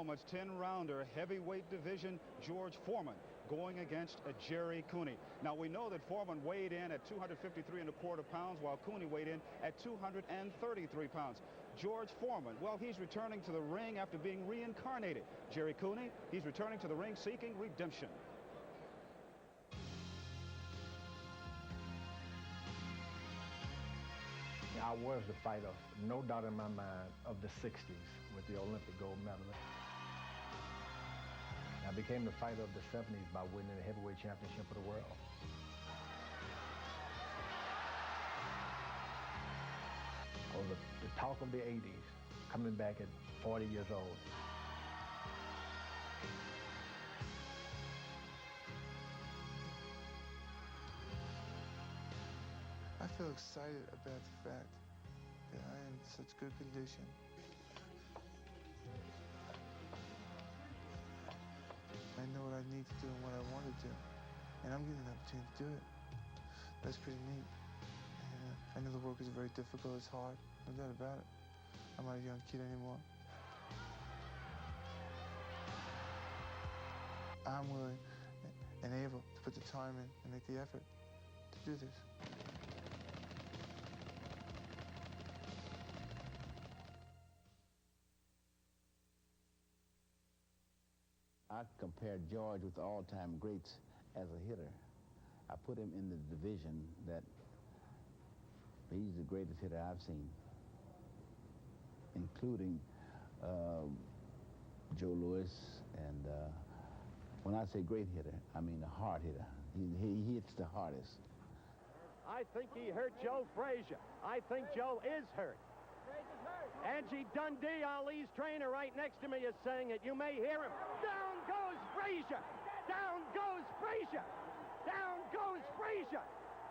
Oklahoma's 10-rounder heavyweight division, George Foreman, going against Gerry Cooney. Now, we know that Foreman weighed in at 253¼ pounds, while Cooney weighed in at 233 pounds. George Foreman, well, he's returning to the ring after being reincarnated. Gerry Cooney, he's returning to the ring seeking redemption. I was the fighter, no doubt in my mind, of the 60s with the Olympic gold medalist. I became the fighter of the 70s by winning the heavyweight championship of the world. I was the talk of the 80s, coming back at 40 years old. I feel excited about the fact that I am in such good condition. I know what I need to do and what I want to do, and I'm getting an opportunity to do it. That's pretty neat. And I know the work is very difficult, it's hard, no doubt about it. I'm not a young kid anymore. I'm willing and able to put the time in and make the effort to do this. I compared George with all-time greats as a hitter. I put him in the division that he's the greatest hitter I've seen, including Joe Louis, and when I say great hitter, I mean a hard hitter. He hits the hardest. I think he hurt Joe Frazier. I think Joe is hurt. Angie Dundee, Ali's trainer, right next to me, is saying it. You may hear him. Down goes Frazier! Down goes Frazier! Down goes Frazier!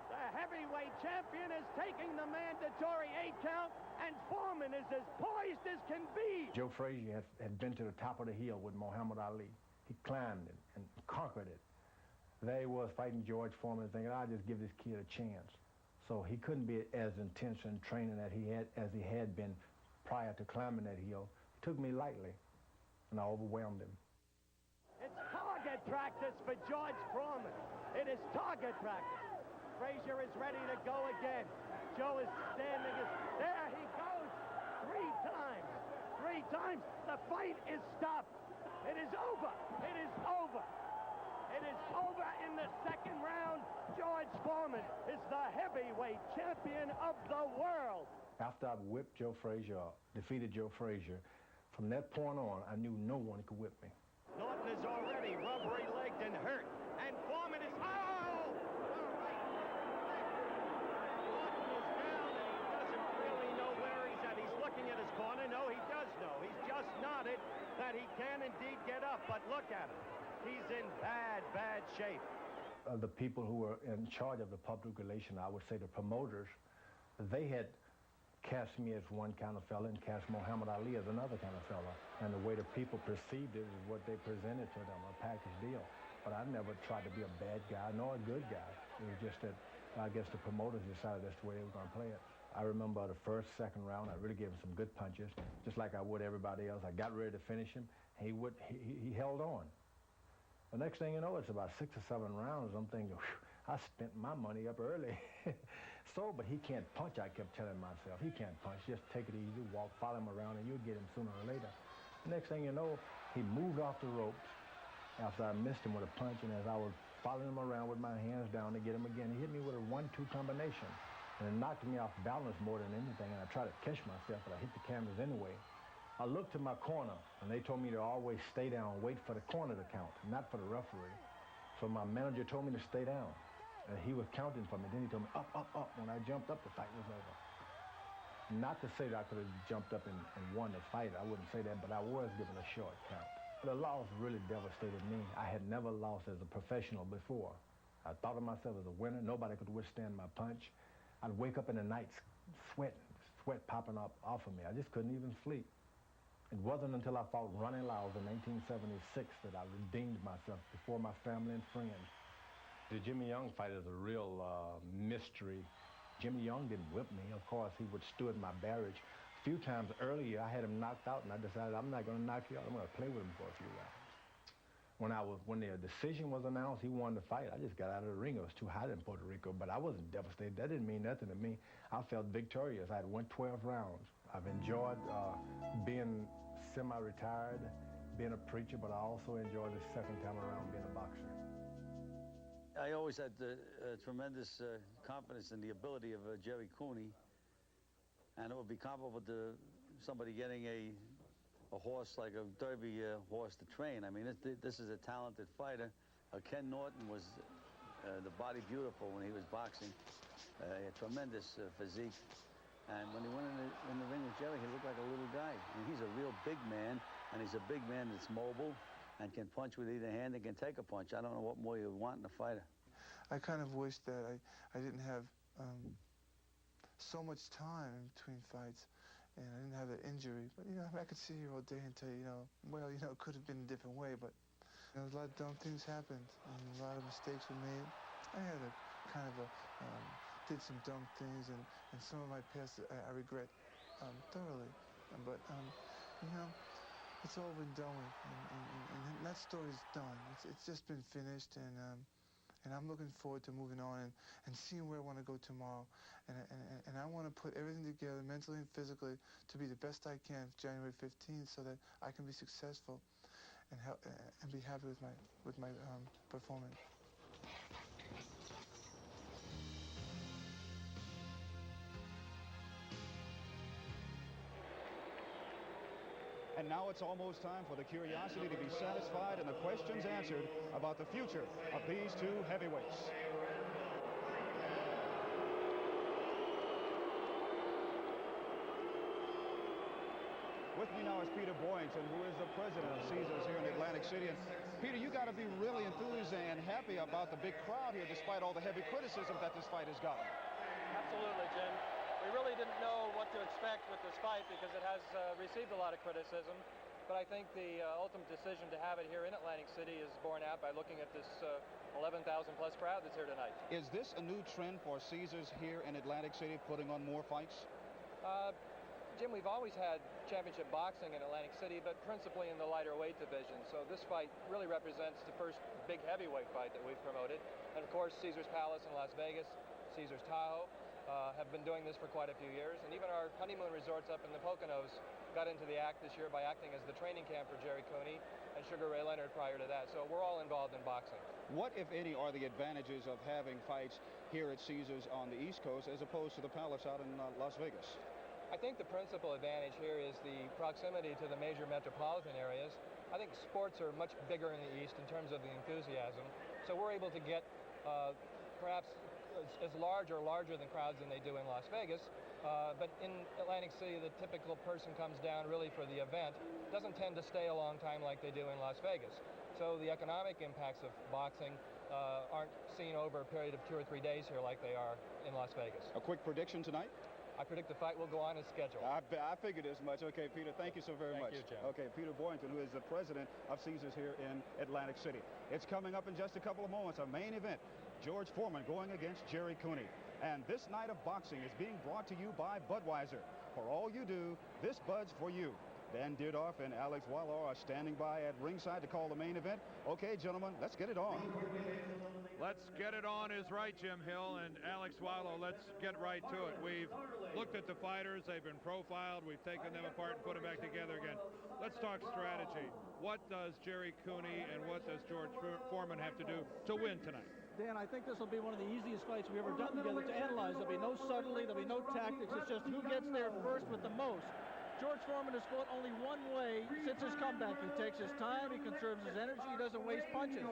The heavyweight champion is taking the mandatory 8 count, and Foreman is as poised as can be. Joe Frazier had been to the top of the hill with Muhammad Ali. He climbed it and conquered it. There he was fighting George Foreman, thinking, I'll just give this kid a chance. So he couldn't be as intense in training as he had been prior to climbing that hill. He took me lightly, and I overwhelmed him. It's target practice for George Foreman. It is target practice. Frazier is ready to go again. Joe is standing. There he goes. 3 times. 3 times. The fight is stopped. It is over. It is over. It is over in the 2nd round. George Foreman is the heavyweight champion of the world. After I whipped Joe Frazier, defeated Joe Frazier, from that point on, I knew no one could whip me. Norton is already rubbery-legged and hurt. And Foreman is... Oh! All right. Norton is down, and he doesn't really know where he's at. He's looking at his corner. No, he does know. He's just nodded that he can indeed get up. But look at him. He's in bad, bad shape. The people who were in charge of the public relations, I would say the promoters, they had cast me as one kind of fella and cast Muhammad Ali as another kind of fella. And the way the people perceived it is what they presented to them, a package deal. But I never tried to be a bad guy nor a good guy. It was just that I guess the promoters decided that's the way they were going to play it. I remember the 1st, 2nd round, I really gave him some good punches, just like I would everybody else. I got ready to finish him. He held on. The next thing you know, it's about 6 or 7 rounds. I'm thinking, I spent my money up early. But he can't punch, I kept telling myself. He can't punch. Just take it easy, walk, follow him around, and you'll get him sooner or later. The next thing you know, he moved off the ropes after I missed him with a punch, and as I was following him around with my hands down to get him again, he hit me with a 1-2 combination. And it knocked me off balance more than anything, and I tried to catch myself, but I hit the canvas anyway. I looked to my corner, and they told me to always stay down and wait for the corner to count, not for the referee. So my manager told me to stay down, and he was counting for me. Then he told me, up, up, up. When I jumped up, the fight was over. Not to say that I could have jumped up and won the fight. I wouldn't say that, but I was given a short count. The loss really devastated me. I had never lost as a professional before. I thought of myself as a winner. Nobody could withstand my punch. I'd wake up in the night, sweat popping up off of me. I just couldn't even sleep. It wasn't until I fought Ronnie Lyles in 1976 that I redeemed myself before my family and friends. The Jimmy Young fight is a real mystery. Jimmy Young didn't whip me. Of course, he withstood my barrage few times earlier, I had him knocked out, and I decided I'm not going to knock you out. I'm going to play with him for a few rounds. When the decision was announced, he won the fight. I just got out of the ring. It was too hot in Puerto Rico, but I wasn't devastated. That didn't mean nothing to me. I felt victorious. I had won 12 rounds. I've enjoyed being semi-retired, being a preacher, but I also enjoyed the second time around being a boxer. I always had tremendous confidence in the ability of Gerry Cooney, and it would be comparable to somebody getting a horse like a Derby horse to train. I mean, this is a talented fighter. Ken Norton was the body beautiful when he was boxing. He had tremendous physique. And when he went in the ring with Gerry, he looked like a little guy. I mean, he's a real big man, and he's a big man that's mobile and can punch with either hand and can take a punch. I don't know what more you want in a fighter. I kind of wish that I didn't have so much time in between fights, and I didn't have that injury. But, you know, I could sit here all day and tell you, well, it could have been a different way, but a lot of dumb things happened, and a lot of mistakes were made. I had a kind of did some dumb things, and some of my past I regret thoroughly. But, it's all been done with, and that story's done. It's just been finished, and I'm looking forward to moving on and seeing where I want to go tomorrow. And I want to put everything together, mentally and physically, to be the best I can January 15th, so that I can be successful and be happy with my performance. And now it's almost time for the curiosity to be satisfied and the questions answered about the future of these two heavyweights. With me now is Peter Boynton, who is the president of Caesars here in Atlantic City. And Peter, you got to be really enthused and happy about the big crowd here, despite all the heavy criticism that this fight has gotten. Absolutely, Jim. We really didn't know what to expect with this fight because it has received a lot of criticism. But I think the ultimate decision to have it here in Atlantic City is borne out by looking at this 11,000 plus crowd that's here tonight. Is this a new trend for Caesars here in Atlantic City, putting on more fights? Jim, we've always had championship boxing in Atlantic City, but principally in the lighter weight division. So this fight really represents the first big heavyweight fight that we've promoted. And of course, Caesars Palace in Las Vegas, Caesars Tahoe, have been doing this for quite a few years. And even our honeymoon resorts up in the Poconos got into the act this year by acting as the training camp for Gerry Cooney and Sugar Ray Leonard prior to that. So we're all involved in boxing. What, if any, are the advantages of having fights here at Caesars on the East Coast as opposed to the Palace out in Las Vegas? I think the principal advantage here is the proximity to the major metropolitan areas. I think sports are much bigger in the East in terms of the enthusiasm. So we're able to get perhaps as large or larger than crowds than they do in Las Vegas. But in Atlantic City, the typical person comes down really for the event, doesn't tend to stay a long time like they do in Las Vegas. So the economic impacts of boxing aren't seen over a period of 2 or 3 days here like they are in Las Vegas. A quick prediction tonight? I predict the fight will go on as scheduled. I figured as much. Okay, Peter, thank you so very much. Thank you, Jim. Okay, Peter Boynton, who is the president of Caesars here in Atlantic City. It's coming up in just a couple of moments, our main event. George Foreman going against Gerry Cooney. And this night of boxing is being brought to you by Budweiser. For all you do, this Bud's for you. Dan Dierdorf and Alex Weiler are standing by at ringside to call the main event. Okay, gentlemen, let's get it on. Let's get it on is right, Jim Hill and Alex Weiler. Let's get right to it. We've looked at the fighters. They've been profiled. We've taken them apart and put them back together again. Let's talk strategy. What does Gerry Cooney and what does George Foreman have to do to win tonight? Dan, I think this will be one of the easiest fights we've ever done together to analyze. There'll be no subtlety, there'll be no tactics. It's just who gets there first with the most. George Foreman has fought only one way since his comeback. He takes his time, he conserves his energy, he doesn't waste punches.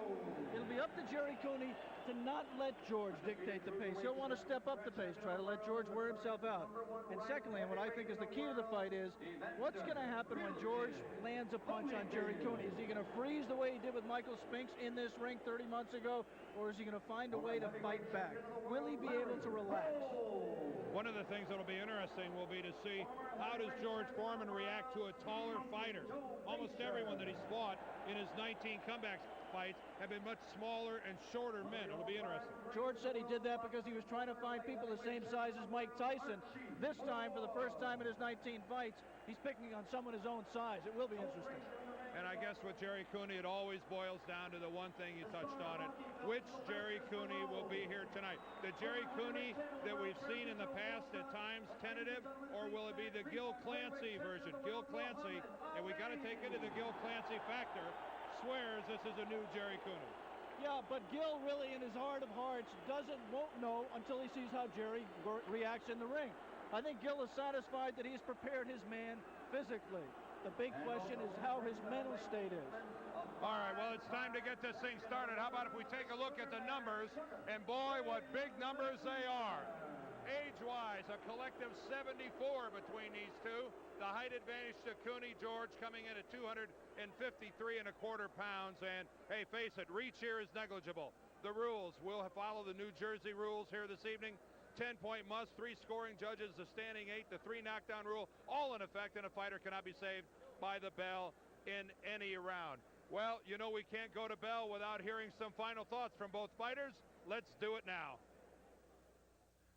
It'll be up to Gerry Cooney to not let George dictate the pace. He'll want to step up the pace, try to let George wear himself out. And secondly, and what I think is the key to the fight is, what's going to happen when George lands a punch on Gerry Cooney? Is he going to freeze the way he did with Michael Spinks in this ring 30 months ago, or is he going to find a way to fight back? Will he be able to relax? One of the things that'll be interesting will be to see how does George Foreman react to a taller fighter. Almost everyone that he's fought fought in his 19 comeback fights have been much smaller and shorter men. It'll be interesting. George said he did that because he was trying to find people the same size as Mike Tyson. This time, for the first time in his 19 fights, he's picking on someone his own size. It will be interesting. And I guess with Gerry Cooney, it always boils down to the one thing you touched on it. Which Gerry Cooney will be here tonight? The Gerry Cooney that we've seen in the past, at times tentative, or will it be the Gil Clancy version? Gil Clancy, and we got to take into the Gil Clancy factor, swears this is a new Gerry Cooney. Yeah, but Gil really, in his heart of hearts, won't know until he sees how Gerry reacts in the ring. I think Gil is satisfied that he's prepared his man physically. The big question is how his mental state is. All right, well, it's time to get this thing started. How about if we take a look at the numbers? And boy, what big numbers they are. Age-wise, a collective 74 between these two. The height advantage to Cooney. George coming in at 253.25 pounds. And, hey, face it, reach here is negligible. The rules, we'll follow the New Jersey rules here this evening. 10-point must, 3 scoring judges, the standing 8, the 3 knockdown rule, all in effect, and a fighter cannot be saved by the bell in any round. Well, you know we can't go to bell without hearing some final thoughts from both fighters. Let's do it now.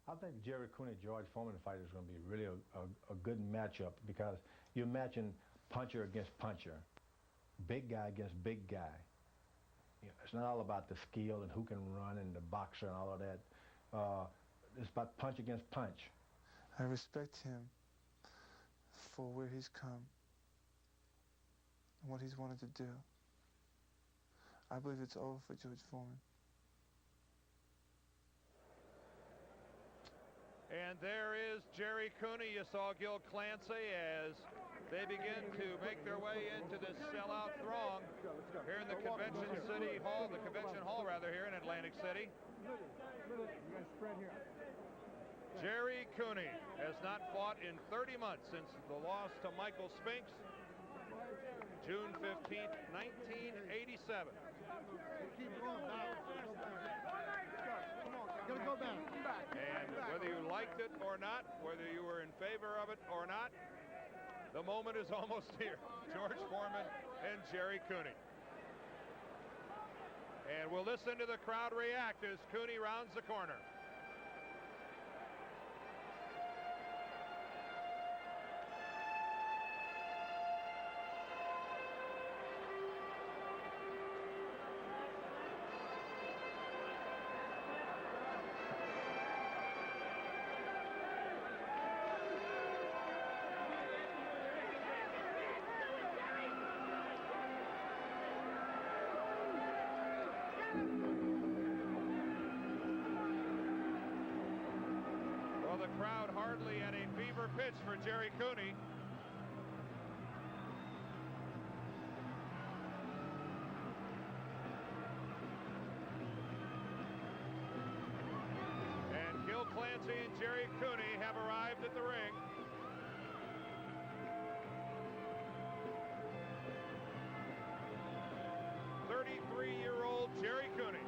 I think Gerry Cooney, George Foreman fight is going to be really a good matchup, because you imagine puncher against puncher, big guy against big guy. You know, it's not all about the skill and who can run and the boxer and all of that. It's about punch against punch. I respect him for where he's come and what he's wanted to do. I believe it's over for George Foreman. And there is Gerry Cooney. You saw Gil Clancy as they begin to make their way into this sellout throng here in the Convention Hall here in Atlantic City. Gerry Cooney has not fought in 30 months since the loss to Michael Spinks, June 15th, 1987. And whether you liked it or not, whether you were in favor of it or not, the moment is almost here. George Foreman and Gerry Cooney. And we'll listen to the crowd react as Cooney rounds the corner. Well, the crowd hardly at a fever pitch for Gerry Cooney. And Gil Clancy and Gerry Cooney have arrived at the ring. Gerry Cooney.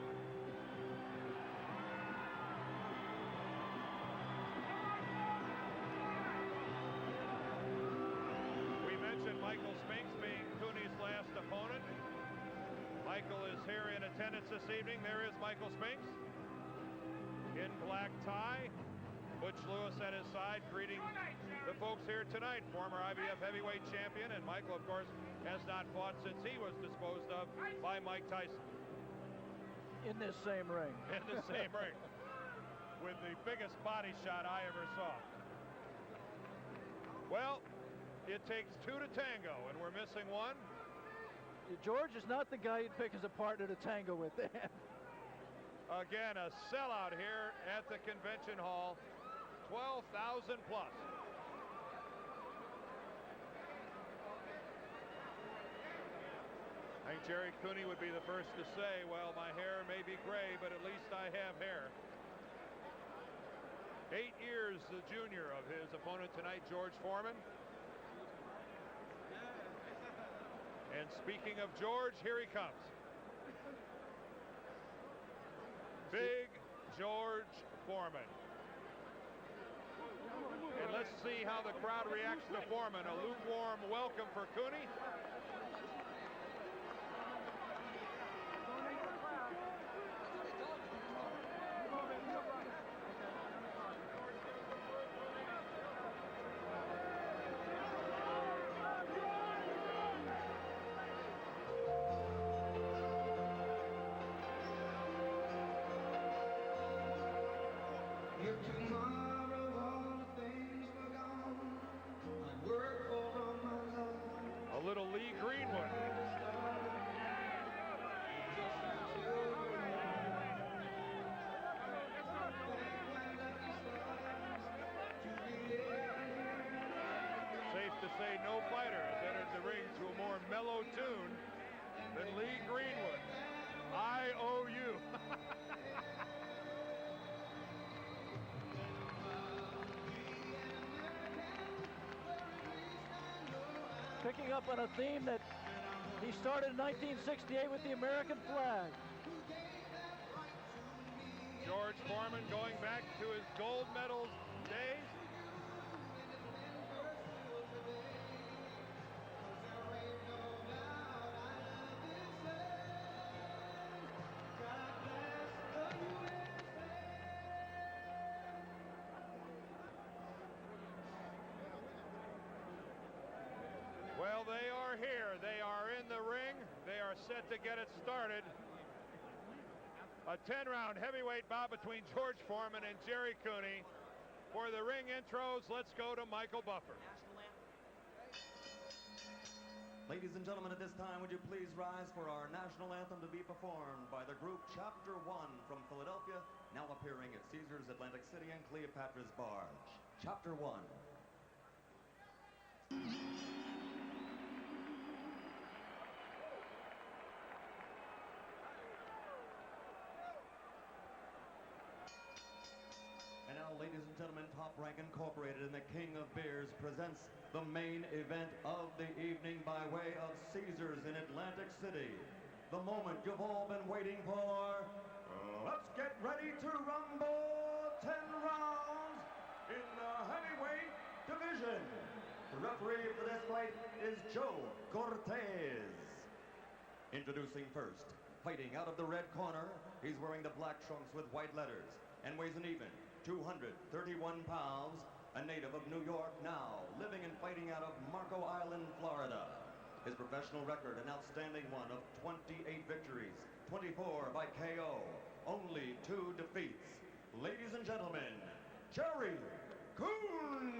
We mentioned Michael Spinks being Cooney's last opponent. Michael is here in attendance this evening. There is Michael Spinks in black tie. Butch Lewis at his side greeting the folks here tonight. Former IBF heavyweight champion, and Michael, of course, has not fought since he was disposed of by Mike Tyson. In this same ring. In the same ring. With the biggest body shot I ever saw. Well, it takes two to tango, and we're missing one. George is not the guy you'd pick as a partner to tango with. Again, a sellout here at the convention hall. 12,000 plus. I think Gerry Cooney would be the first to say, well, my hair may be gray, but at least I have hair. 8 years the junior of his opponent tonight, George Foreman. And speaking of George, here he comes. Big George Foreman. And let's see how the crowd reacts to Foreman. A lukewarm welcome for Cooney. than Lee Greenwood. I owe you. Picking up on a theme that he started in 1968 with the American flag. George Foreman going back to his gold medals days. Well, they are here. They are in the ring. They are set to get it started. A 10-round heavyweight bout between George Foreman and Gerry Cooney. For the ring intros, let's go to Michael Buffer. Ladies and gentlemen, at this time, would you please rise for our national anthem to be performed by the group Chapter 1 from Philadelphia, now appearing at Caesars Atlantic City and Cleopatra's Barge. Chapter 1. Ladies and gentlemen, Top Rank Incorporated and the King of Beers presents the main event of the evening by way of Caesars in Atlantic City. The moment you've all been waiting for. Let's get ready to rumble 10 rounds in the heavyweight division. The referee for this fight is Joe Cortez. Introducing first, fighting out of the red corner, he's wearing the black trunks with white letters and weighs an even 231 pounds, a native of New York now, living and fighting out of Marco Island, Florida. His professional record, an outstanding one of 28 victories, 24 by KO, only 2 defeats. Ladies and gentlemen, Gerry Cooney.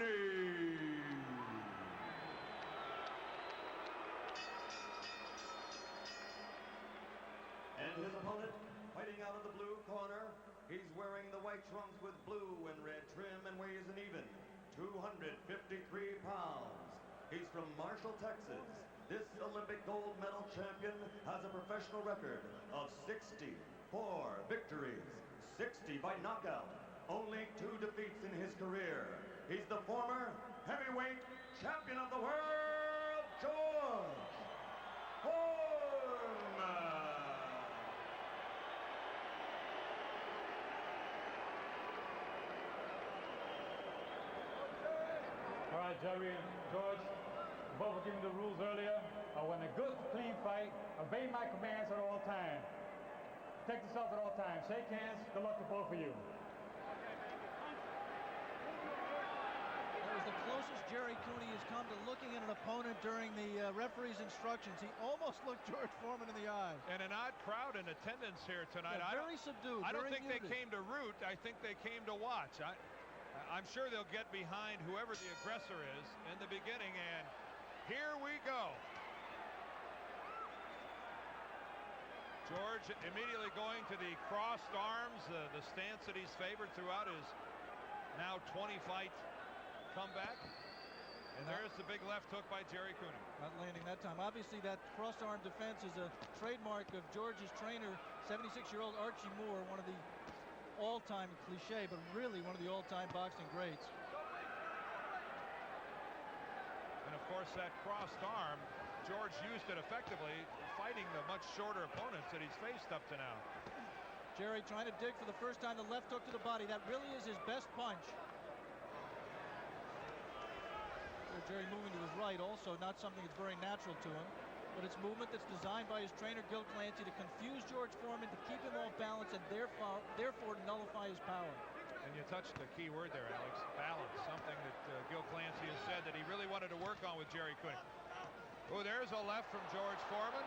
And his opponent, fighting out of the blue corner, he's wearing the white trunks with blue and red trim and weighs an even 253 pounds. He's from Marshall, Texas. This Olympic gold medal champion has a professional record of 64 victories, 60 by knockout, only 2 defeats in his career. He's the former heavyweight champion of the world, George Foreman. All right, Gerry and George, both were given the rules earlier. I want a good, clean fight. Obey my commands at all times. Protect yourself at all times. Shake hands. Good luck to both of you. That was the closest Gerry Cooney has come to looking at an opponent during the referee's instructions. He almost looked George Foreman in the eye. And an odd crowd in attendance here tonight. Yeah, very subdued. I don't think muted. they came to root. I think they came to watch. I'm sure they'll get behind whoever the aggressor is in the beginning, and here we go. George immediately going to the crossed arms, the stance that he's favored throughout his now 20-fight comeback. And there's the big left hook by Gerry Cooney. Not landing that time. Obviously, that crossed arm defense is a trademark of George's trainer, 76-year-old Archie Moore, one of the all-time cliche, but really one of the all-time boxing greats. And of course, that crossed arm, George used it effectively, fighting the much shorter opponents that he's faced up to now. Gerry trying to dig for the first time, the left hook to the body. That really is his best punch. Gerry moving to his right, also not something that's very natural to him, but it's movement that's designed by his trainer Gil Clancy to confuse George Foreman, to keep him off balance, and therefore to nullify his power. And you touched the key word there, Alex, balance, something that Gil Clancy has said that he really wanted to work on with Gerry Cooney. Oh, there's a left from George Foreman.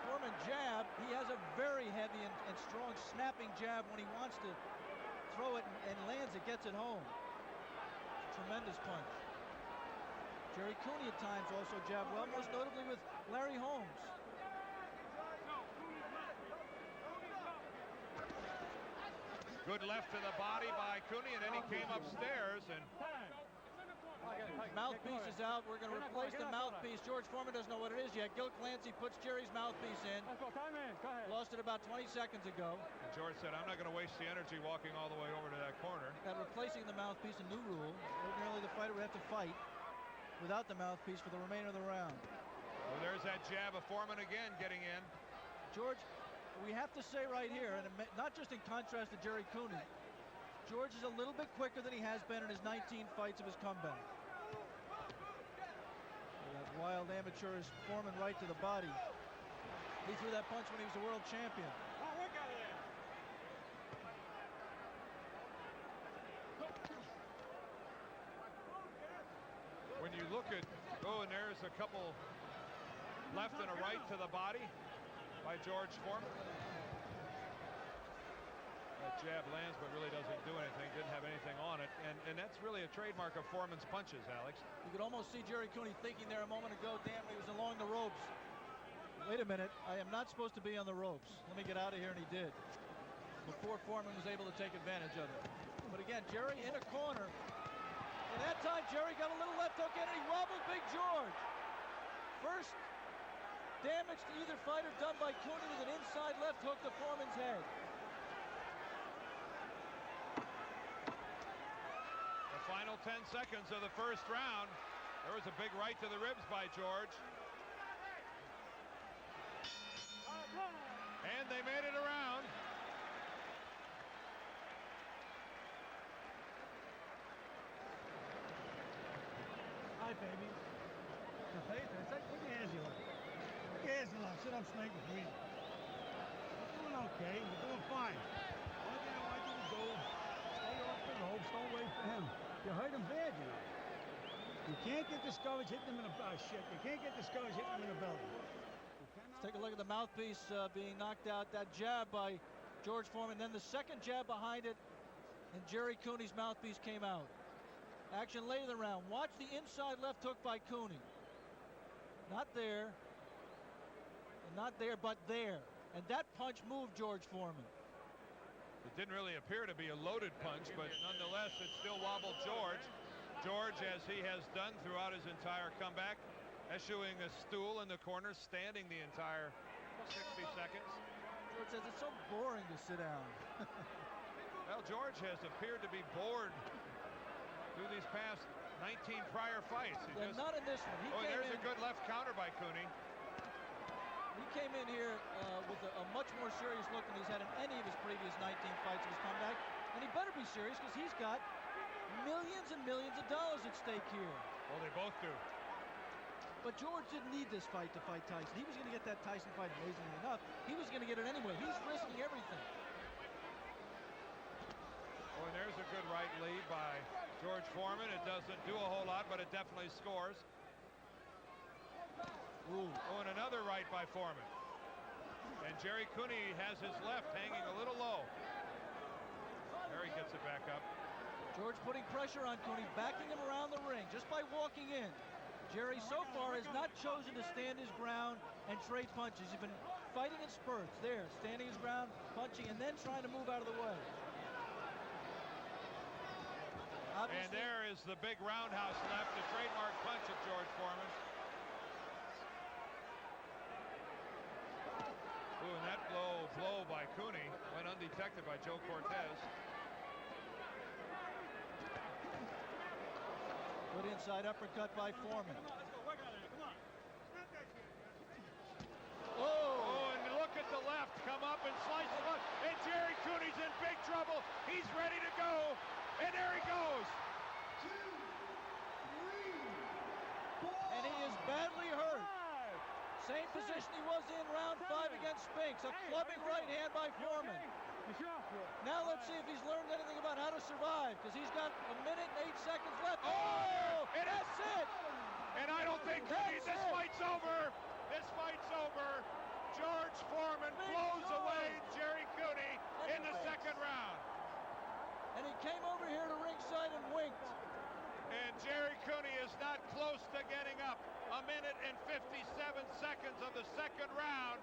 Foreman jab, he has a very heavy and strong snapping jab. When he wants to throw it and lands it, gets it home. Tremendous punch. Gerry Cooney at times also jabbed well, most notably with Larry Holmes. Good left to the body by Cooney, and then he came upstairs and Mouthpiece is out. We're going to replace the mouthpiece. George Foreman doesn't know what it is yet. Gil Clancy puts Jerry's mouthpiece in. Lost it about 20 seconds ago. And George said, I'm not going to waste the energy walking all the way over to that corner. Got replacing the mouthpiece, a new rule. Ordinarily, the fighter would have to fight without the mouthpiece for the remainder of the round. Well, there's that jab of Foreman again getting in. George, we have to say right here, and not just in contrast to Gerry Cooney, George is a little bit quicker than he has been in his 19 fights of his comeback. That wild amateur is Foreman right to the body. He threw that punch when he was a world champion. When you look at, and there's a couple left and a right to the body by George Foreman. That jab lands but really doesn't do anything, didn't have anything on it, and that's really a trademark of Foreman's punches, Alex. You could almost see Gerry Cooney thinking there a moment ago, damn, he was along the ropes. Wait a minute, I am not supposed to be on the ropes. Let me get out of here, and he did. Before Foreman was able to take advantage of it. But again, Gerry in a corner. And that time, Gerry got a little left hook in, and he wobbled Big George. First damage to either fighter done by Cooney with an inside left hook to Foreman's head. The final 10 seconds of the first round. There was a big right to the ribs by George. And they made it around. Hi, baby. Hey, put your hands in your lap. Put your hands in your lap. Sit up straight and breathe. You're doing okay. You're doing fine. One thing I want you to do, stay off the ropes. Don't wait for him. You hurt him bad, you know. You can't get discouraged hitting him in the You can't get discouraged hitting him in the belly. Let's take a look at the mouthpiece being knocked out. That jab by George Foreman. Then the second jab behind it, and Gerry Cooney's mouthpiece came out. Action late in the round. Watch the inside left hook by Cooney. Not there. And not there, but there. And that punch moved George Foreman. It didn't really appear to be a loaded punch, but nonetheless, it still wobbled George. George, as he has done throughout his entire comeback, eschewing a stool in the corner, standing the entire 60 seconds. George says it's so boring to sit down. Well, George has appeared to be bored through these past 19 prior fights. Not in this one. There's a good left counter by Cooney. He came in here with a much more serious look than he's had in any of his previous 19 fights of his comeback. And he better be serious because he's got millions and millions of dollars at stake here. Well, they both do. But George didn't need this fight to fight Tyson. He was going to get that Tyson fight, amazingly enough. He was going to get it anyway. He's risking everything. Oh, and there's a good right lead by George Foreman. It doesn't do a whole lot, but it definitely scores. Ooh. Oh, and another right by Foreman. And Gerry Cooney has his left hanging a little low. There he gets it back up. George putting pressure on Cooney, backing him around the ring just by walking in. Gerry so far has not chosen to stand his ground and trade punches. He's been fighting in spurts. There, standing his ground, punching, and then trying to move out of the way. And there is the big roundhouse left, the trademark punch of George Foreman. Ooh, and that blow by Cooney went undetected by Joe Cortez. Good inside uppercut by Foreman. Oh, and look at the left, come up and slice the left, and Gerry Cooney's in big trouble. He's ready to go, and there he goes. 2, 3, 4. And he is badly hurt. Same position he was in round 5 against Spinks. A clubbing right hand by Foreman. Now let's see if he's learned anything about how to survive, because he's got 1 minute and 8 seconds left. Oh, and that's it. And I don't think this fight's over. This fight's over. George Foreman blows away Gerry Cooney in the second round. And he came over here to ringside and winked. And Gerry Cooney is not close to getting up. 1 minute and 57 seconds of the second round.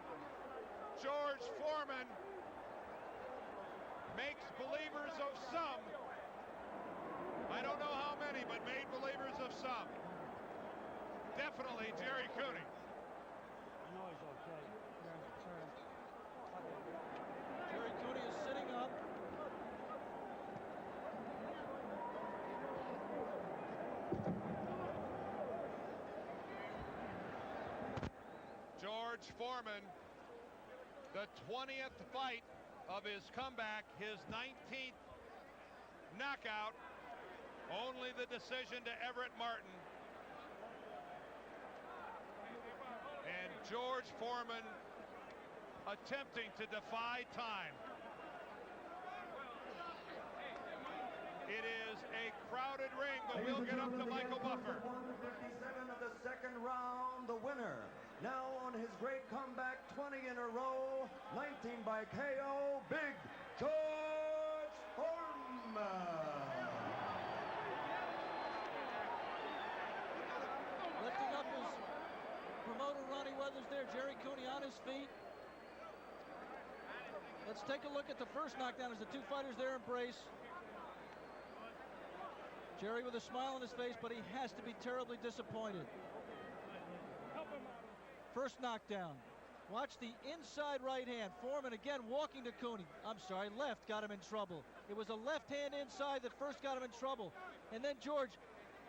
George Foreman makes believers of some. I I don't know how many, but made believers of some. Definitely Gerry Cooney. You know he's okay. Gerry Cooney is sitting up. George Foreman, the 20th fight of his comeback, his 19th knockout, only the decision to Everett Martin. And George Foreman attempting to defy time. It is a crowded ring, but we'll get up to Michael Buffer. 157 of the second round, the winner. Now on his great comeback, 20 in a row, 19 by KO, Big George Foreman. Lifting up his promoter, Ronnie Weathers there. Gerry Cooney on his feet. Let's take a look at the first knockdown as the two fighters there embrace. Gerry with a smile on his face, but he has to be terribly disappointed. First knockdown. Watch the inside right hand. Foreman again walking to Cooney. I'm sorry, left got him in trouble. It was a left hand inside that first got him in trouble. And then George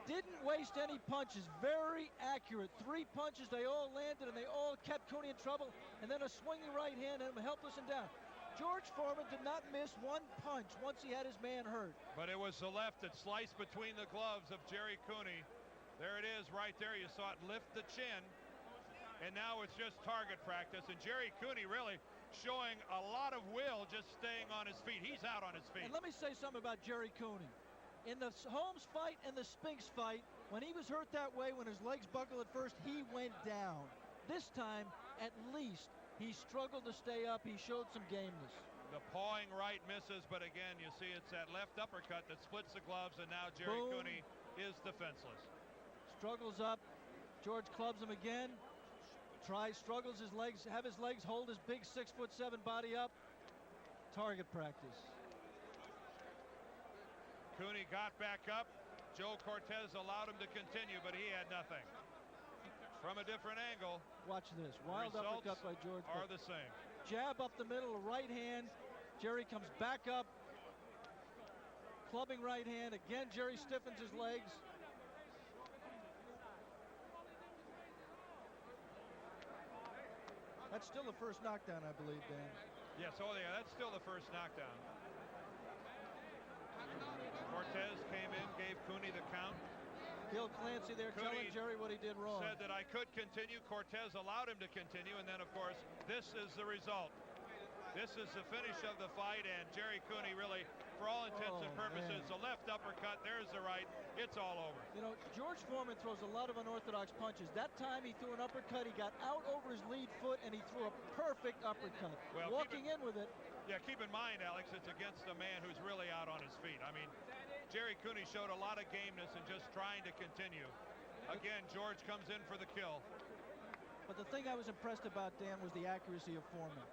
didn't waste any punches. Very accurate. 3 punches, they all landed and they all kept Cooney in trouble. And then a swinging right hand and him helpless and down. George Foreman did not miss one punch once he had his man hurt. But it was the left that sliced between the gloves of Gerry Cooney. There it is right there. You saw it lift the chin. And now it's just target practice. And Gerry Cooney really showing a lot of will just staying on his feet. He's out on his feet. And let me say something about Gerry Cooney. In the Holmes fight and the Spinks fight, when he was hurt that way, when his legs buckled at first, he went down. This time, at least, he struggled to stay up. He showed some gameness. The pawing right misses, but again, you see it's that left uppercut that splits the gloves, and now Gerry Cooney is defenseless. Struggles up. George clubs him again. Struggles his legs, have his legs hold his big 6'7" body up. Target practice. Cooney got back up. Joe Cortez allowed him to continue, but he had nothing. From a different angle. Watch this. Wild uppercut by George. Are the same. Jab up the middle, a right hand. Gerry comes back up. Clubbing right hand. Again, Gerry stiffens his legs. That's still the first knockdown, I believe, Dan. Yes, oh yeah, that's still the first knockdown. Cortez came in, gave Cooney the count. Bill Clancy there telling Gerry what he did wrong. Said that I could continue. Cortez allowed him to continue, and then, of course, this is the result. This is the finish of the fight, and Gerry Cooney really, for all intents and purposes, the left uppercut, there's the right, it's all over. You know, George Foreman throws a lot of unorthodox punches. That time he threw an uppercut, he got out over his lead foot, and he threw a perfect uppercut. Well, walking in with it. Yeah, keep in mind, Alex, it's against a man who's really out on his feet. I mean, Gerry Cooney showed a lot of gameness and just trying to continue. Again, George comes in for the kill. But the thing I was impressed about, Dan, was the accuracy of Foreman.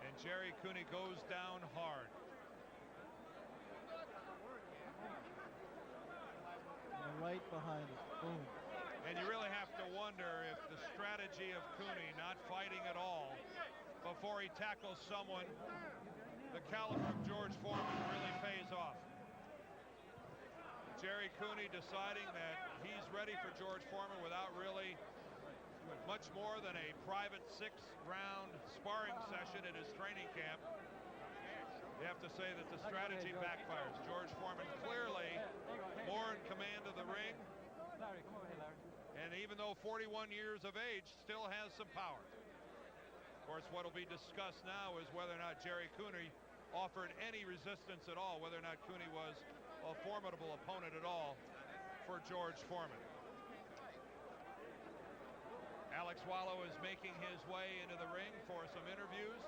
And Gerry Cooney goes down hard. And right behind it. Boom. And you really have to wonder if the strategy of Cooney not fighting at all before he tackles someone the caliber of George Foreman really pays off. Gerry Cooney deciding that he's ready for George Foreman without really much more than a private 6-round sparring session at his training camp. You have to say that the strategy backfires. George Foreman clearly more in command of the ring. And even though 41 years of age, still has some power. Of course, what will be discussed now is whether or not Gerry Cooney offered any resistance at all, whether or not Cooney was a formidable opponent at all for George Foreman. Alex Wallow is making his way into the ring for some interviews.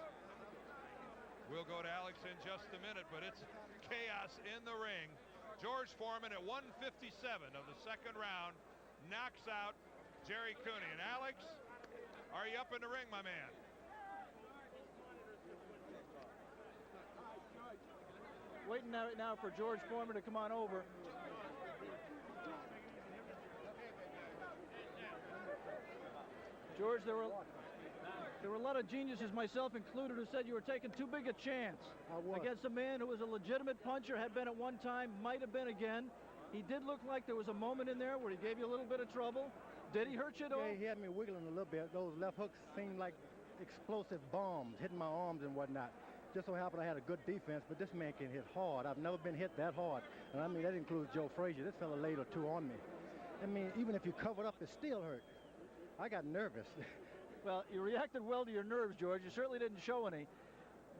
We'll go to Alex in just a minute, but it's chaos in the ring. George Foreman at 157 of the second round knocks out Gerry Cooney. And Alex, are you up in the ring, my man? waiting now for George Foreman to come on over. George, there were a lot of geniuses, myself included, who said you were taking too big a chance against a man who was a legitimate puncher, had been at one time, might have been again. He did look like there was a moment in there where he gave you a little bit of trouble. Did he hurt you at all? Yeah, he had me wiggling a little bit. Those left hooks seemed like explosive bombs hitting my arms and whatnot. Just so happened I had a good defense, but this man can hit hard. I've never been hit that hard. And I mean, that includes Joe Frazier. This fella laid a 2 on me. I mean, even if you cover it up, it still hurt. I got nervous. Well, you reacted well to your nerves, George. You certainly didn't show any.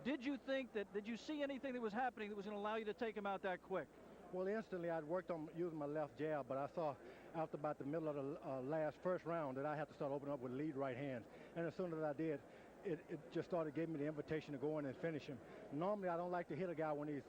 Did you see anything that was happening that was going to allow you to take him out that quick? Well, instantly I'd worked on using my left jab, but I saw after about the middle of the first round that I had to start opening up with lead right hands. And as soon as I did, it just gave me the invitation to go in and finish him. Normally I don't like to hit a guy when he's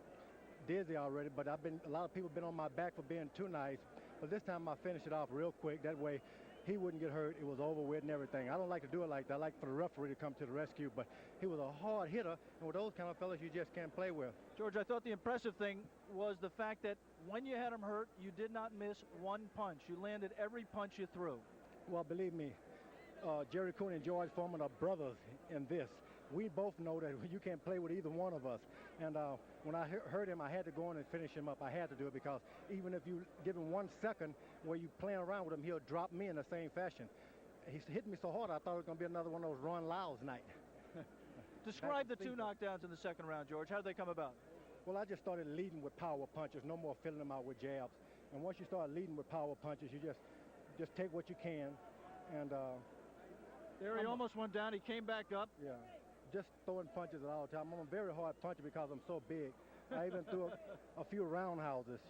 dizzy already, but a lot of people have been on my back for being too nice. But this time I finished it off real quick. That way he wouldn't get hurt. It was over with and everything. I don't like to do it like that. I like for the referee to come to the rescue, but he was a hard hitter, and with those kind of fellas, you just can't play with. George, I thought the impressive thing was the fact that when you had him hurt, you did not miss one punch. You landed every punch you threw. Well, believe me, Gerry Cooney and George Foreman are brothers in this. We both know that you can't play with either one of us. And when I heard him, I had to go in and finish him up. I had to do it because even if you give him 1 second where you playing around with him, he'll drop me in the same fashion. He hit me so hard, I thought it was going to be another one of those Ron Lyles night. Describe the 2 knockdowns in the second round, George. How did they come about? Well, I just started leading with power punches, no more filling them out with jabs. And once you start leading with power punches, you just take what you can. And there he almost went down. He came back up. Yeah. Just throwing punches at all the time. I'm a very hard puncher because I'm so big. I even threw a few roundhouses.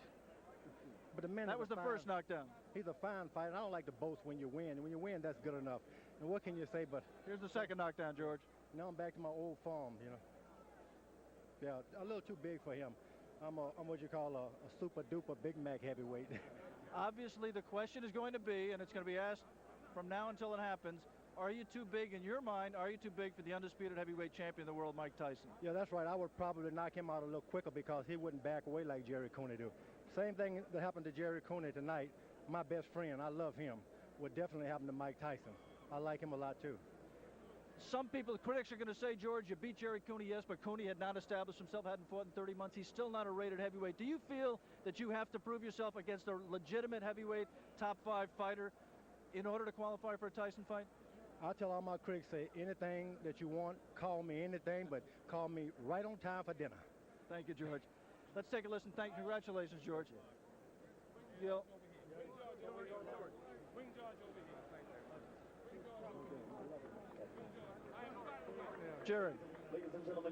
But the man that was the first knockdown. He's a fine fighter. I don't like to boast when you win. When you win, that's good enough. And what can you say? But here's the second knockdown, George. Now I'm back to my old form, you know. Yeah, a little too big for him. I'm what you call a super duper Big Mac heavyweight. Obviously, the question is going to be, and it's going to be asked from now until it happens, are you too big in your mind? Are you too big for the undisputed heavyweight champion of the world, Mike Tyson? Yeah, that's right. I would probably knock him out a little quicker because he wouldn't back away like Gerry Cooney do. Same thing that happened to Gerry Cooney tonight. My best friend, I love him, would definitely happen to Mike Tyson. I like him a lot too. Some people, the critics, are going to say, George, you beat Gerry Cooney, yes, but Cooney had not established himself, hadn't fought in 30 months. He's still not a rated heavyweight. Do you feel that you have to prove yourself against a legitimate heavyweight top 5 fighter in order to qualify for a Tyson fight? I tell all my critics, say anything that you want, call me anything, but call me right on time for dinner. Thank you, George. Let's take a listen. Congratulations, George. Gil. Gerry,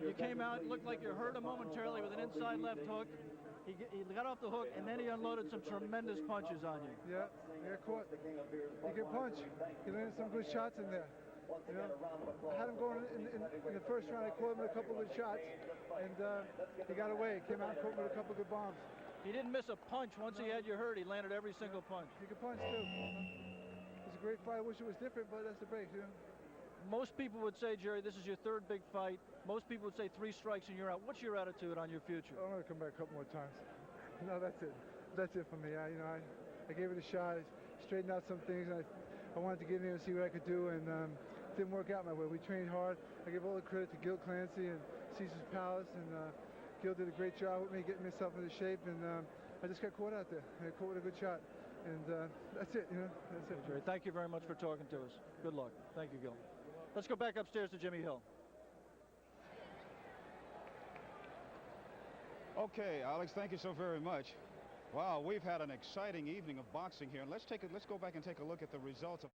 you came out, it looked like you hurt him momentarily with an inside left hook. He got off the hook, and then he unloaded some tremendous punches on you. Yeah, he got caught. He can punch. He landed some good shots in there. You know, I had him going in the first round. I caught him with a couple of good shots, and he got away. Came out and caught him with a couple of good bombs. He didn't miss a punch. Once he had you hurt, he landed every single punch. He could punch, too. It's a great fight. I wish it was different, but that's the break, you know. Most people would say, Gerry, this is your 3rd big fight. Most people would say 3 strikes and you're out. What's your attitude on your future? I'm going to come back a couple more times. No, that's it. That's it for me. I gave it a shot. I straightened out some things. I wanted to get in there and see what I could do, and it didn't work out my way. We trained hard. I give all the credit to Gil Clancy and Caesar's Palace, and Gil did a great job with me getting myself into shape, and I just got caught out there. I got caught with a good shot, and that's it, you know. That's it. Gerry, thank you very much for talking to us. Good luck. Thank you, Gil. Let's go back upstairs to Jimmy Hill. Okay, Alex, thank you so very much. Wow, we've had an exciting evening of boxing here. Let's go back and take a look at the results of